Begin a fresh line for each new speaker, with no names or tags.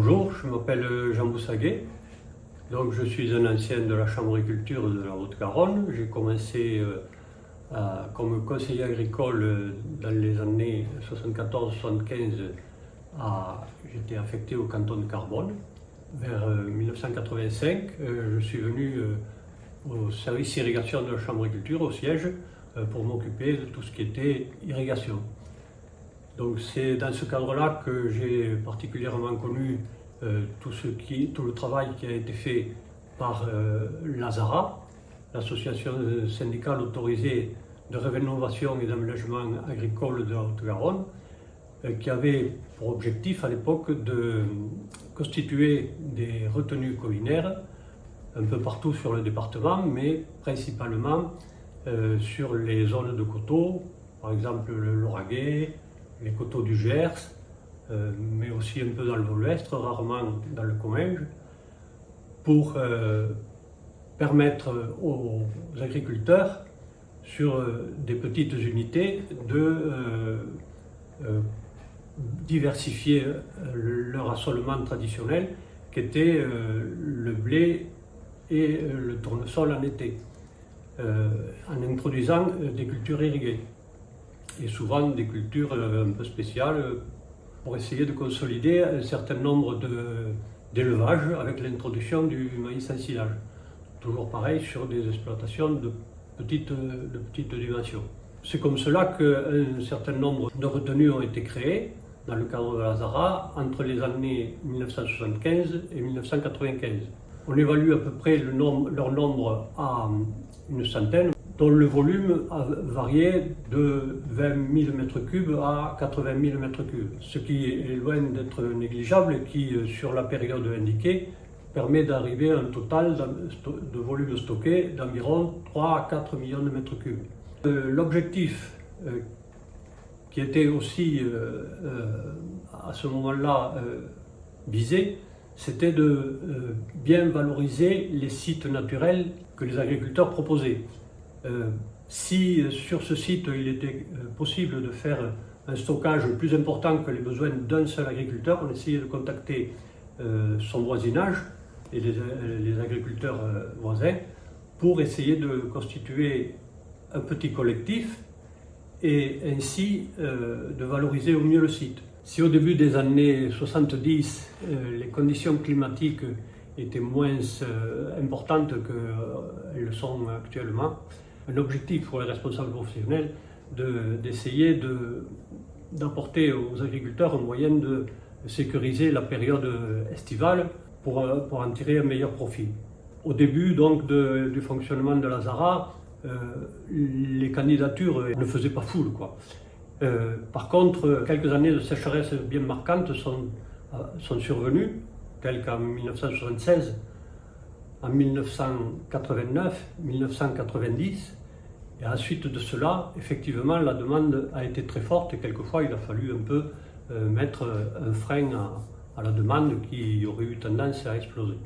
Bonjour, je m'appelle Jean Boussaguet, donc je suis un ancien de la Chambre d'agriculture de la Haute-Garonne. J'ai commencé comme conseiller agricole dans les années 74-75. J'étais affecté au canton de Carbone. Vers 1985, je suis venu au service irrigation de la Chambre d'agriculture, au siège, pour m'occuper de tout ce qui était irrigation. Donc c'est dans ce cadre-là que j'ai particulièrement connu tout le travail qui a été fait par l'ASARA, l'association syndicale autorisée de rénovation et d'aménagement agricole de la Haute-Garonne, qui avait pour objectif à l'époque de constituer des retenues collinaires un peu partout sur le département, mais principalement sur les zones de coteaux, par exemple le Lauragais, les coteaux du Gers, mais aussi un peu dans le Val-Ouest, rarement dans le Comminges, pour permettre aux agriculteurs, sur des petites unités, de diversifier leur assolement traditionnel, qui était le blé et le tournesol en été, en introduisant des cultures irriguées, et souvent des cultures un peu spéciales pour essayer de consolider un certain nombre d'élevages avec l'introduction du maïs en silage. Toujours pareil sur des exploitations de petite dimension. C'est comme cela qu'un certain nombre de retenues ont été créées dans le cadre de l'ASARA entre les années 1975 et 1995. On évalue à peu près leur nombre à une centaine, dont le volume a varié de 20 000 m3 à 80 000 m3, ce qui est loin d'être négligeable et qui, sur la période indiquée, permet d'arriver à un total de volume stocké d'environ 3 à 4 millions de mètres cubes. L'objectif qui était aussi à ce moment-là visé, c'était de bien valoriser les sites naturels que les agriculteurs proposaient. Si sur ce site il était possible de faire un stockage plus important que les besoins d'un seul agriculteur, on essayait de contacter son voisinage et les agriculteurs voisins pour essayer de constituer un petit collectif et ainsi de valoriser au mieux le site. Si au début des années 70, les conditions climatiques étaient moins importantes qu'elles le sont actuellement, un objectif pour les responsables professionnels d'essayer d'apporter aux agriculteurs un moyen de sécuriser la période estivale pour en tirer un meilleur profit. Au début donc du fonctionnement de l'ASARA, les candidatures ne faisaient pas foule, quoi. Par contre, quelques années de sécheresse bien marquantes sont survenues, telles qu'en 1976, en 1989, 1990, et ensuite de cela, effectivement, la demande a été très forte et quelquefois il a fallu un peu mettre un frein à la demande qui aurait eu tendance à exploser.